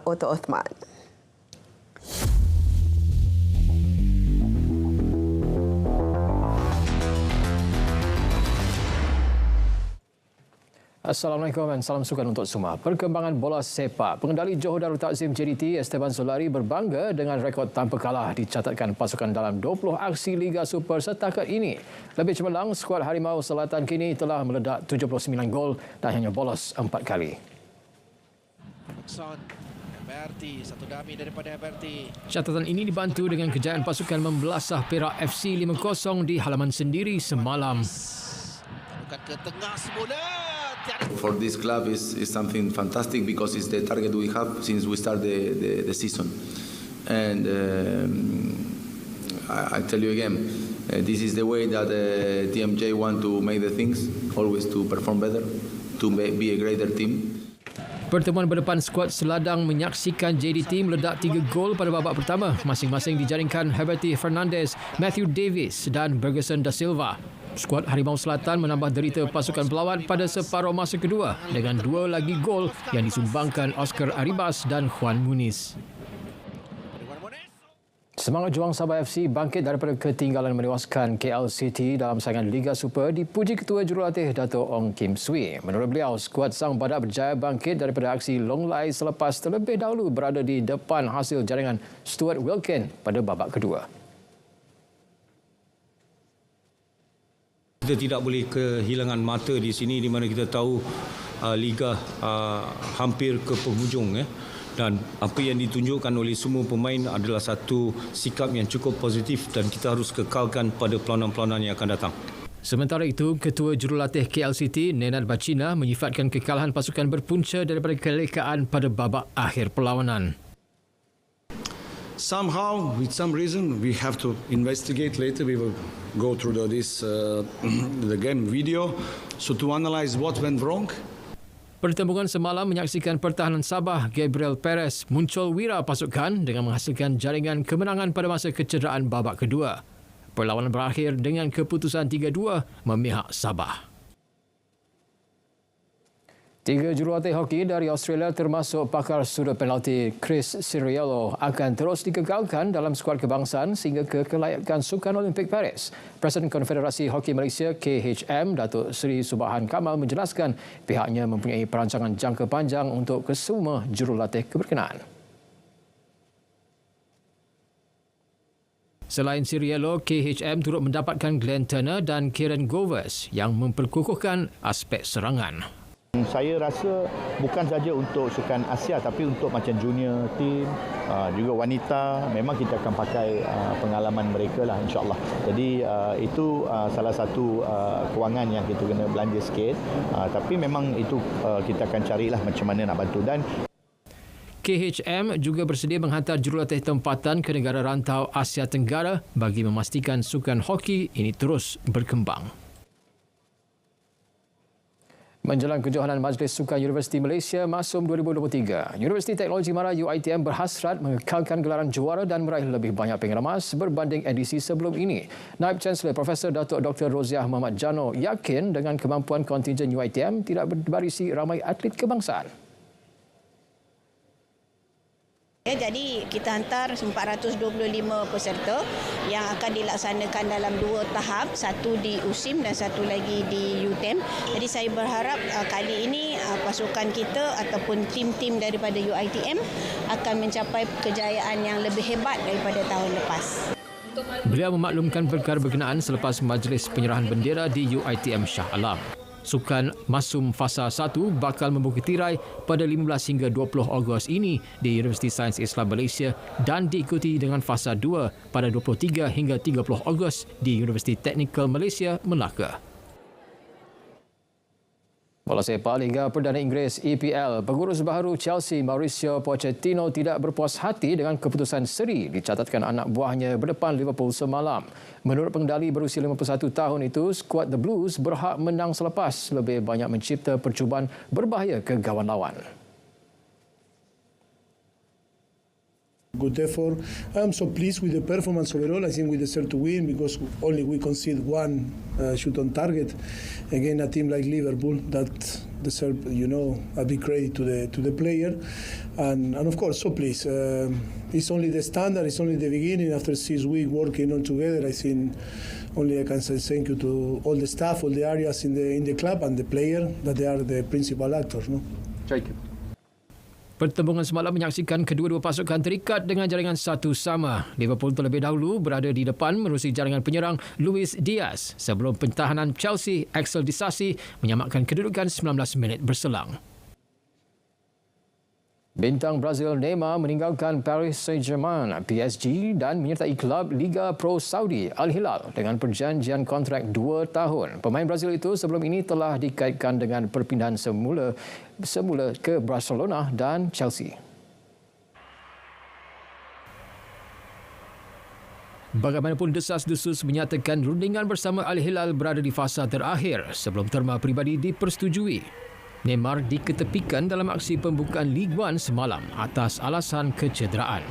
Otto Othman. Assalamualaikum dan salam sukan untuk semua. Perkembangan bola sepak. Pengendali Johor Darul Takzim JDT Esteban Solari berbangga dengan rekod tanpa kalah dicatatkan pasukan dalam 20 aksi Liga Super setakat ini. Lebih cemerlang, skuad Harimau Selatan kini telah meledak 79 gol dan hanya bolos 4 kali. Satu dami daripada Berti. Catatan ini dibantu dengan kejayaan pasukan membelasah Perak FC 5-0 di halaman sendiri semalam. Bukan ke tengah semula. For this club is something fantastic because it's the target we have since we start the season. And I tell you again, this is the way that TMJ want to make the things, always to perform better, to be a greater team. Pertemuan berdepan skuad Seladang menyaksikan JDT meledak 3 gol pada babak pertama. Masing-masing dijaringkan Heberty Fernandez, Matthew Davis dan Bergerson da Silva. Skuad Harimau Selatan menambah derita pasukan pelawat pada separuh masa kedua dengan 2 lagi gol yang disumbangkan Oscar Arribas dan Juan Muniz. Semangat Juang Sabah FC bangkit daripada ketinggalan menewaskan KL City dalam saingan Liga Super dipuji Ketua Jurulatih Dato' Ong Kim Swee. Menurut beliau, skuad Sang Badak berjaya bangkit daripada aksi long lai selepas terlebih dahulu berada di depan hasil jaringan Stuart Wilkin pada babak kedua. Kita tidak boleh kehilangan mata di sini di mana kita tahu Liga hampir ke penghujung. Dan apa yang ditunjukkan oleh semua pemain adalah satu sikap yang cukup positif dan kita harus kekalkan pada pelawanan-pelawanan yang akan datang. Sementara itu, Ketua Jurulatih KL City, Nenad Bacina, menyifatkan kekalahan pasukan berpunca daripada kelekaan pada babak akhir perlawanan. Somehow, with some reason, we have to investigate later. We will go through the game video, so to analyze what went wrong. Pertembungan semalam menyaksikan pertahanan Sabah Gabriel Perez muncul wira pasukan dengan menghasilkan jaringan kemenangan pada masa kecederaan babak kedua. Perlawanan berakhir dengan keputusan 3-2 memihak Sabah. 3 jurulatih hoki dari Australia termasuk pakar sudut penalti Chris Ciriello akan terus dikekalkan dalam skuad kebangsaan sehingga kelayakan Sukan Olimpik Paris. Presiden Konfederasi Hoki Malaysia KHM Datuk Seri Subhan Kamal menjelaskan pihaknya mempunyai perancangan jangka panjang untuk kesemua jurulatih keberkenaan. Selain Ciriello, KHM turut mendapatkan Glenn Turner dan Kieran Govers yang memperkukuhkan aspek serangan. Saya rasa bukan saja untuk Sukan Asia tapi untuk macam junior team, juga wanita, memang kita akan pakai pengalaman mereka lah insyaAllah. Jadi itu salah satu kewangan yang kita kena belanja sikit, tapi memang itu kita akan carilah macam mana nak bantu. Dan KHM juga bersedia menghantar jurulatih tempatan ke negara rantau Asia Tenggara bagi memastikan sukan hoki ini terus berkembang. Menjelang kejohanan Majlis Sukan Universiti Malaysia Masum 2023, Universiti Teknologi Mara UiTM berhasrat mengekalkan gelaran juara dan meraih lebih banyak pingat emas berbanding edisi sebelum ini. Naib Chancellor Profesor Datuk Dr. Roziah Muhammad Jano yakin dengan kemampuan kontingen UiTM tidak berbarisi ramai atlet kebangsaan. Jadi kita hantar 425 peserta yang akan dilaksanakan dalam 2 tahap, satu di USIM dan satu lagi di UTM. Jadi saya berharap kali ini pasukan kita ataupun tim-tim daripada UiTM akan mencapai kejayaan yang lebih hebat daripada tahun lepas. Beliau memaklumkan perkara berkenaan selepas majlis penyerahan bendera di UiTM Shah Alam. Sukan Masum Fasa 1 bakal membuka tirai pada 15 hingga 20 Ogos ini di Universiti Sains Islam Malaysia dan diikuti dengan Fasa 2 pada 23 hingga 30 Ogos di Universiti Teknikal Malaysia, Melaka. Bola sepak Liga Perdana Inggeris EPL, pengurus baharu Chelsea Mauricio Pochettino tidak berpuas hati dengan keputusan seri dicatatkan anak buahnya berdepan Liverpool semalam. Menurut pengendali berusia 51 tahun itu, skuad The Blues berhak menang selepas lebih banyak mencipta percubaan berbahaya ke gawang lawan. good effort. I'm so pleased with the performance overall. I think we deserve to win because only we concede one shoot on target against a team like Liverpool that deserve, a big credit to the player. And of course, so pleased. It's only the standard. It's only the beginning. After 6 weeks working all together, I think only I can say thank you to all the staff, all the areas in the club, and the player that they are the principal actors. No? Jacob. Pertembungan semalam menyaksikan kedua-dua pasukan terikat dengan jaringan satu sama. Liverpool terlebih dahulu berada di depan menerusi jaringan penyerang Luis Diaz sebelum pertahanan Chelsea Axel Disasi menyamakan kedudukan 19 minit berselang. Bintang Brazil Neymar meninggalkan Paris Saint-Germain PSG dan menyertai klub Liga Pro Saudi Al Hilal dengan perjanjian kontrak 2 tahun. Pemain Brazil itu sebelum ini telah dikaitkan dengan perpindahan semula ke Barcelona dan Chelsea. Bagaimanapun, desas-desus menyatakan rundingan bersama Al Hilal berada di fasa terakhir sebelum terma peribadi dipersetujui. Neymar diketepikan dalam aksi pembukaan Ligue 1 semalam atas alasan kecederaan.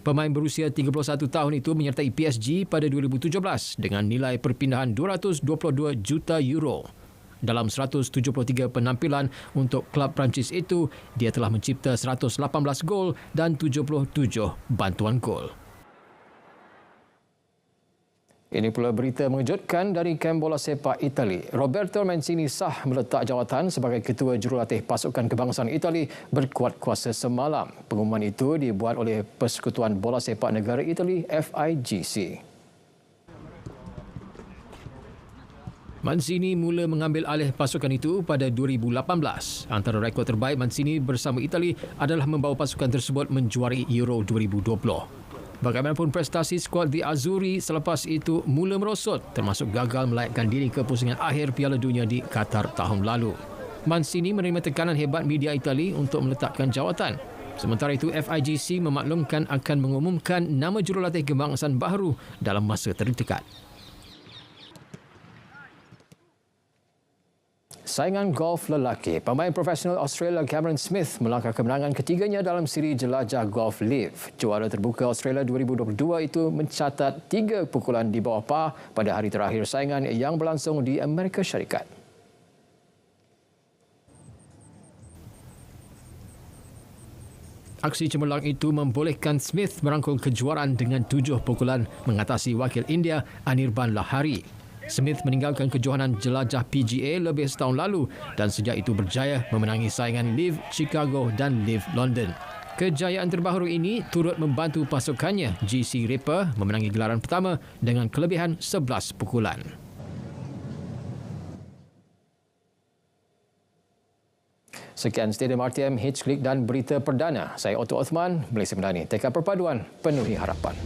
Pemain berusia 31 tahun itu menyertai PSG pada 2017 dengan nilai perpindahan 222 juta euro. Dalam 173 penampilan untuk klub Perancis itu, dia telah mencipta 118 gol dan 77 bantuan gol. Ini pula berita mengejutkan dari kem bola sepak Itali. Roberto Mancini sah meletak jawatan sebagai ketua jurulatih pasukan kebangsaan Itali berkuat kuasa semalam. Pengumuman itu dibuat oleh Persekutuan Bola Sepak Negara Itali FIGC. Mancini mula mengambil alih pasukan itu pada 2018. Antara rekod terbaik Mancini bersama Itali adalah membawa pasukan tersebut menjuarai Euro 2020. Bagaimanapun, prestasi skuad The Azzurri selepas itu mula merosot, termasuk gagal melayakkan diri ke pusingan akhir Piala Dunia di Qatar tahun lalu. Mancini menerima tekanan hebat media Itali untuk meletakkan jawatan. Sementara itu, FIGC memaklumkan akan mengumumkan nama jurulatih kebangsaan baru dalam masa terdekat. Saingan golf lelaki, pemain profesional Australia Cameron Smith melangkah kemenangan ketiganya dalam siri jelajah golf LIV. Juara terbuka Australia 2022 itu mencatat 3 pukulan di bawah par pada hari terakhir saingan yang berlangsung di Amerika Syarikat. Aksi cemerlang itu membolehkan Smith merangkul kejuaraan dengan 7 pukulan mengatasi wakil India Anirban Lahari. Smith meninggalkan kejohanan jelajah PGA lebih setahun lalu dan sejak itu berjaya memenangi saingan LIV Chicago dan LIV London. Kejayaan terbaru ini turut membantu pasukannya GC Ripper memenangi gelaran pertama dengan kelebihan 11 pukulan. Sekian Stadium RTM Hits Klik dan berita perdana. Saya Otto Othman, Malaysia Madani. Tekad perpaduan, penuhi harapan.